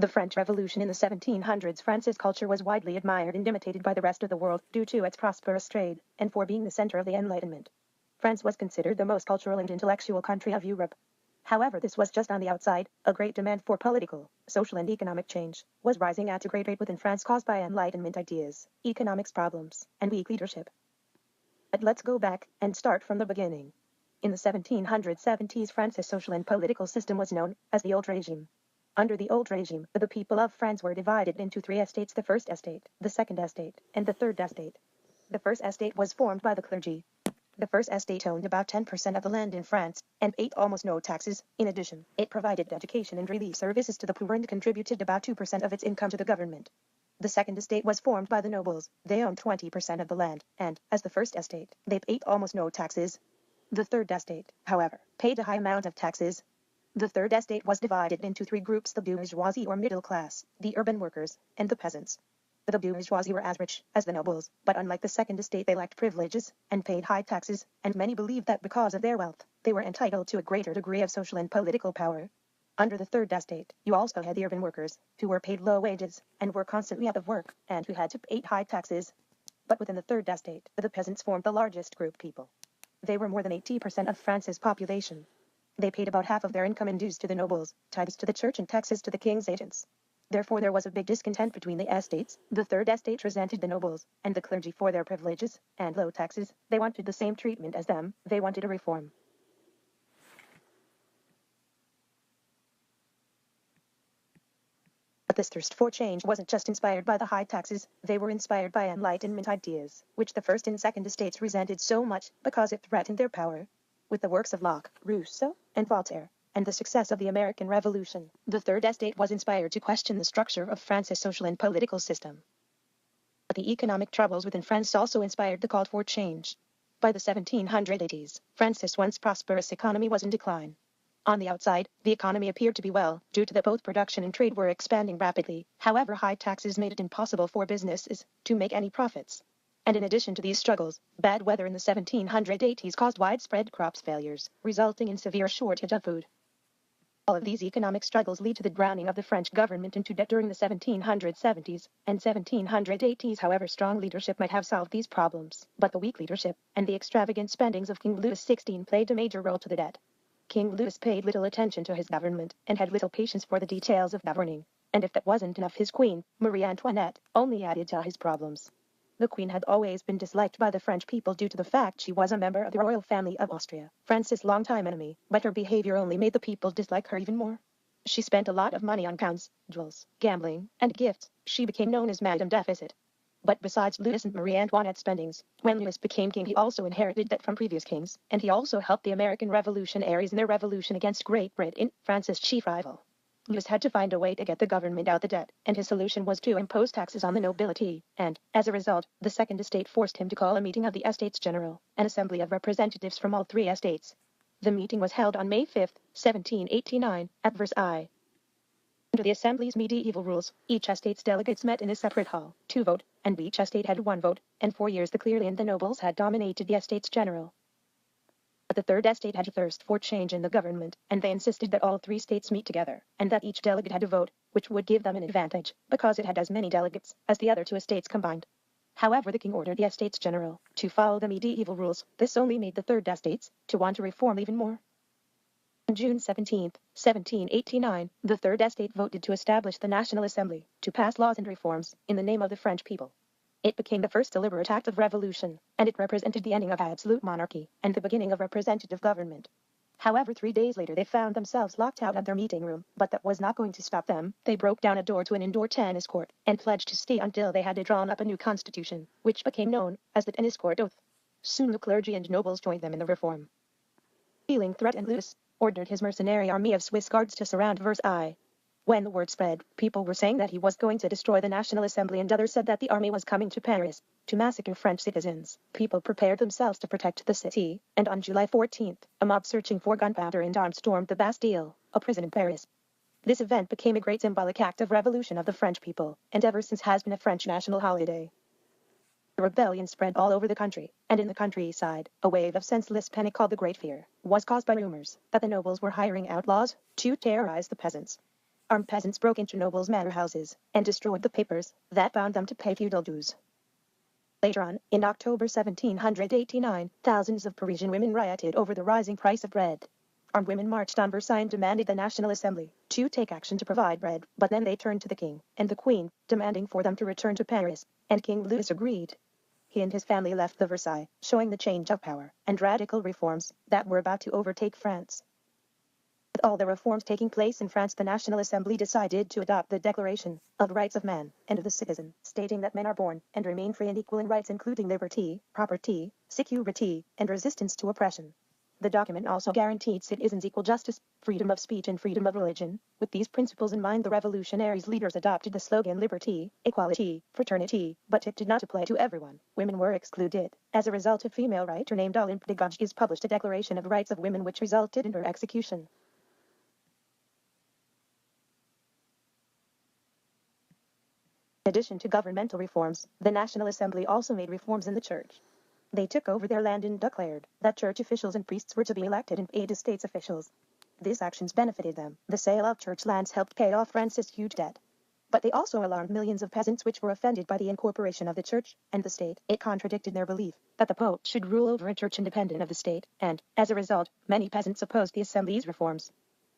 The French Revolution in the 1700s. France's culture was widely admired and imitated by the rest of the world due to its prosperous trade and for being the center of the Enlightenment. France was considered the most cultural and intellectual country of Europe. However, this was just on the outside. A great demand for political, social and economic change was rising at a great rate within France, caused by Enlightenment ideas, economics problems, and weak leadership. But let's go back and start from the beginning. In the 1770s, France's social and political system was known as the Old Regime. Under the Old Regime, the people of France were divided into three estates: the First Estate, the Second Estate, and the Third Estate. The First Estate was formed by the clergy. The First Estate owned about 10% of the land in France, and paid almost no taxes. In addition, it provided education and relief services to the poor and contributed about 2% of its income to the government. The Second Estate was formed by the nobles. They owned 20% of the land, and, as the First Estate, they paid almost no taxes. The Third Estate, however, paid a high amount of taxes. The Third Estate was divided into three groups: the bourgeoisie or middle class, the urban workers, and the peasants. The bourgeoisie were as rich as the nobles, but unlike the Second Estate, they lacked privileges and paid high taxes, and many believed that because of their wealth, they were entitled to a greater degree of social and political power. Under the Third Estate, you also had the urban workers, who were paid low wages and were constantly out of work, and who had to pay high taxes. But within the Third Estate, the peasants formed the largest group of people. They were more than 80% of France's population. They paid about half of their income in dues to the nobles, tithes to the church and taxes to the king's agents. Therefore there was a big discontent between the estates. The Third Estate resented the nobles and the clergy for their privileges and low taxes. They wanted the same treatment as them. They wanted a reform. But this thirst for change wasn't just inspired by the high taxes. They were inspired by Enlightenment ideas, which the First and Second Estates resented so much because it threatened their power. With the works of Locke, Rousseau, and Voltaire, and the success of the American Revolution, the Third Estate was inspired to question the structure of France's social and political system. But the economic troubles within France also inspired the call for change. By the 1780s, France's once prosperous economy was in decline. On the outside, the economy appeared to be well, due to that both production and trade were expanding rapidly. However, high taxes made it impossible for businesses to make any profits. And in addition to these struggles, bad weather in the 1780s caused widespread crops failures, resulting in severe shortage of food. All of these economic struggles lead to the drowning of the French government into debt during the 1770s and 1780s. However, strong leadership might have solved these problems, but the weak leadership and the extravagant spendings of King Louis XVI played a major role to the debt. King Louis paid little attention to his government and had little patience for the details of governing, and if that wasn't enough, his queen, Marie Antoinette, only added to his problems. The queen had always been disliked by the French people due to the fact she was a member of the royal family of Austria, France's longtime enemy, but her behavior only made the people dislike her even more. She spent a lot of money on crowns, jewels, gambling, and gifts. She became known as Madame Deficit. But besides Louis and Marie Antoinette's spendings, when Louis became king, he also inherited debt from previous kings, and he also helped the American revolutionaries in their revolution against Great Britain, France's chief rival. Louis had to find a way to get the government out of the debt, and his solution was to impose taxes on the nobility, and, as a result, the Second Estate forced him to call a meeting of the Estates General, an assembly of representatives from all three estates. The meeting was held on May 5, 1789, at Versailles. Under the Assembly's medieval rules, each estate's delegates met in a separate hall to vote, and each estate had one vote, and for years the clergy and the nobles had dominated the Estates General. But the Third Estate had a thirst for change in the government, and they insisted that all three states meet together, and that each delegate had a vote, which would give them an advantage, because it had as many delegates as the other two estates combined. However, the king ordered the Estates General to follow the medieval rules. This only made the Third Estates to want to reform even more. On June 17, 1789, the Third Estate voted to establish the National Assembly, to pass laws and reforms, in the name of the French people. It became the first deliberate act of revolution, and it represented the ending of absolute monarchy, and the beginning of representative government. However, 3 days later they found themselves locked out of their meeting room, but that was not going to stop them. They broke down a door to an indoor tennis court, and pledged to stay until they had drawn up a new constitution, which became known as the Tennis Court Oath. Soon the clergy and nobles joined them in the reform. Feeling threatened, Louis ordered his mercenary army of Swiss guards to surround Versailles. When the word spread, people were saying that he was going to destroy the National Assembly, and others said that the army was coming to Paris to massacre French citizens. People prepared themselves to protect the city, and on July 14th, a mob searching for gunpowder and arms stormed the Bastille, a prison in Paris. This event became a great symbolic act of revolution of the French people, and ever since has been a French national holiday. The rebellion spread all over the country, and in the countryside, a wave of senseless panic called the Great Fear was caused by rumors that the nobles were hiring outlaws to terrorize the peasants. armed peasants broke into nobles' manor houses and destroyed the papers that bound them to pay feudal dues. Later on, in October 1789, thousands of Parisian women rioted over the rising price of bread. Armed women marched on Versailles and demanded the National Assembly to take action to provide bread, but then they turned to the king and the queen, demanding for them to return to Paris, and King Louis agreed. He and his family left the Versailles, showing the change of power and radical reforms that were about to overtake France. With all the reforms taking place in France, the National Assembly decided to adopt the Declaration of Rights of Man and of the Citizen, stating that men are born and remain free and equal in rights including liberty, property, security, and resistance to oppression. The document also guaranteed citizens equal justice, freedom of speech and freedom of religion. With these principles in mind, the revolutionaries' leaders adopted the slogan liberty, equality, fraternity, but it did not apply to everyone. Women were excluded. As a result, a female writer named Olympe de Gouges published a Declaration of Rights of Women which resulted in her execution. In addition to governmental reforms, the National Assembly also made reforms in the church. They took over their land and declared that church officials and priests were to be elected and paid as states officials. These actions benefited them. The sale of church lands helped pay off France's huge debt. But they also alarmed millions of peasants which were offended by the incorporation of the church and the state. It contradicted their belief that the Pope should rule over a church independent of the state, and, as a result, many peasants opposed the Assembly's reforms.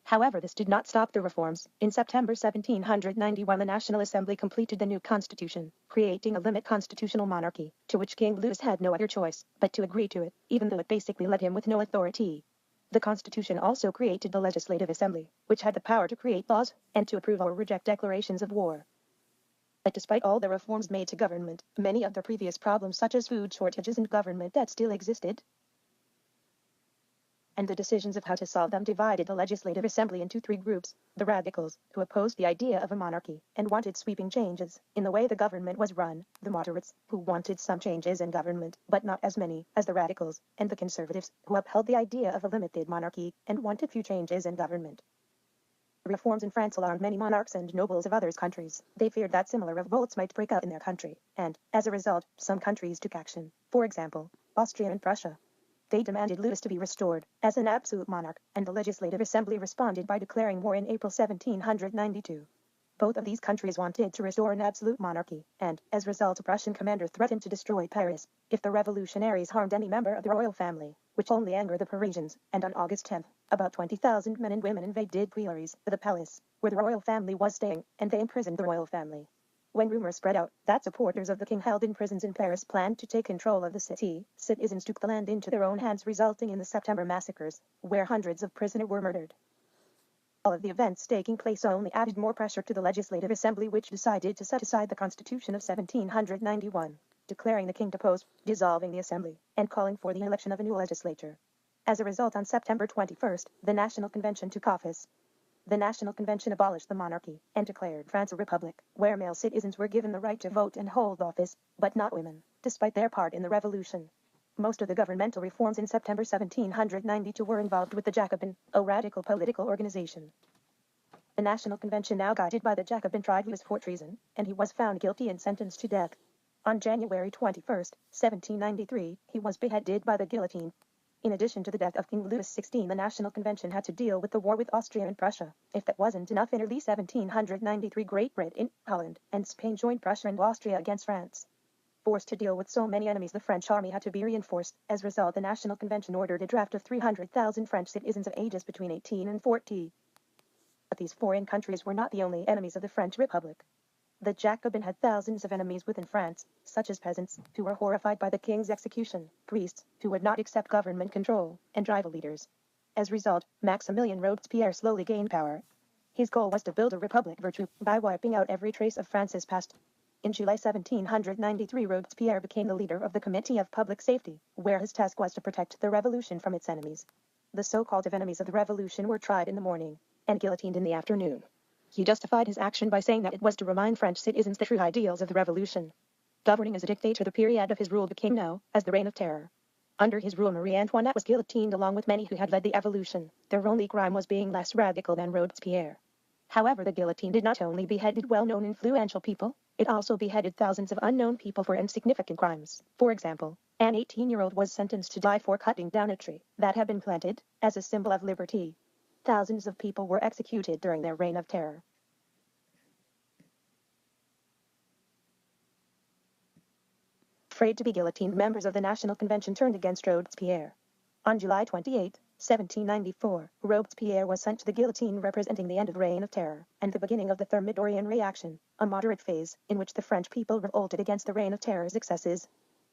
However, this did not stop the reforms. In September 1791, the National Assembly completed the new constitution, creating a limit constitutional monarchy, to which King Louis had no other choice but to agree to it, even though it basically left him with no authority. The constitution also created the Legislative Assembly, which had the power to create laws and to approve or reject declarations of war. But despite all the reforms made to government, many of the previous problems such as food shortages and government debt still existed, and the decisions of how to solve them divided the Legislative Assembly into three groups: the radicals, who opposed the idea of a monarchy and wanted sweeping changes in the way the government was run; the moderates, who wanted some changes in government, but not as many as the radicals; and the conservatives, who upheld the idea of a limited monarchy and wanted few changes in government. Reforms in France alarmed many monarchs and nobles of other countries. They feared that similar revolts might break out in their country, and, as a result, some countries took action. For example, Austria and Prussia. They demanded Louis to be restored as an absolute monarch, and the Legislative Assembly responded by declaring war in April 1792. Both of these countries wanted to restore an absolute monarchy, and, as a result, a Prussian commander threatened to destroy Paris if the revolutionaries harmed any member of the royal family, which only angered the Parisians, and on August 10, about 20,000 men and women invaded Tuileries, the palace, where the royal family was staying, and they imprisoned the royal family. When rumors spread out that supporters of the king held in prisons in Paris planned to take control of the city, citizens took the land into their own hands, resulting in the September massacres, where hundreds of prisoners were murdered. All of the events taking place only added more pressure to the Legislative Assembly, which decided to set aside the Constitution of 1791, declaring the king deposed, dissolving the Assembly, and calling for the election of a new legislature. As a result, on September 21st, the National Convention took office. The National Convention abolished the monarchy and declared France a republic, where male citizens were given the right to vote and hold office, but not women, despite their part in the revolution. Most of the governmental reforms in September 1792 were involved with the Jacobin, a radical political organization. The National Convention, now guided by the Jacobin, tried Louis for treason, and he was found guilty and sentenced to death. On January 21st, 1793, he was beheaded by the guillotine. In addition to the death of King Louis XVI, the National Convention had to deal with the war with Austria and Prussia. If that wasn't enough, in early 1793, Great Britain, Holland, and Spain joined Prussia and Austria against France. Forced to deal with so many enemies, the French army had to be reinforced. As a result, the National Convention ordered a draft of 300,000 French citizens of ages between 18 and 40. But these foreign countries were not the only enemies of the French Republic. The Jacobin had thousands of enemies within France, such as peasants, who were horrified by the king's execution, priests, who would not accept government control, and rival leaders. As a result, Maximilien Robespierre slowly gained power. His goal was to build a republic virtue by wiping out every trace of France's past. In July 1793, Robespierre became the leader of the Committee of Public Safety, where his task was to protect the revolution from its enemies. The so-called enemies of the revolution were tried in the morning and guillotined in the afternoon. He justified his action by saying that it was to remind French citizens the true ideals of the revolution. Governing as a dictator, the period of his rule became known as the Reign of Terror. Under his rule, Marie Antoinette was guillotined along with many who had led the revolution. Their only crime was being less radical than Robespierre. However, the guillotine did not only beheaded well-known influential people, it also beheaded thousands of unknown people for insignificant crimes. For example, an 18-year-old was sentenced to die for cutting down a tree that had been planted as a symbol of liberty. Thousands of people were executed during their reign of terror. Afraid to be guillotined, members of the National Convention turned against Robespierre. On July 28, 1794, Robespierre was sent to the guillotine, representing the end of the Reign of Terror and the beginning of the Thermidorian reaction, a moderate phase in which the French people revolted against the Reign of Terror's excesses.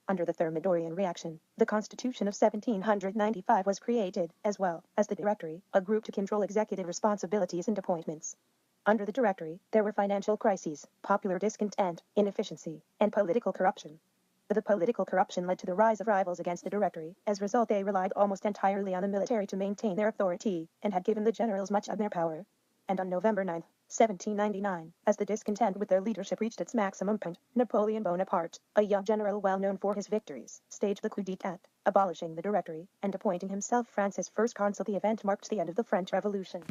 Under the Thermidorian reaction, the Constitution of 1795 was created, as well as the Directory, a group to control executive responsibilities and appointments. Under the Directory, there were financial crises, popular discontent, inefficiency, and political corruption. The political corruption led to the rise of rivals against the Directory. As a result, they relied almost entirely on the military to maintain their authority, and had given the generals much of their power. And on November 9, 1799, as the discontent with their leadership reached its maximum point, Napoleon Bonaparte, a young general well known for his victories, staged the coup d'état, abolishing the Directory, and appointing himself France's first consul. The event marked the end of the French Revolution.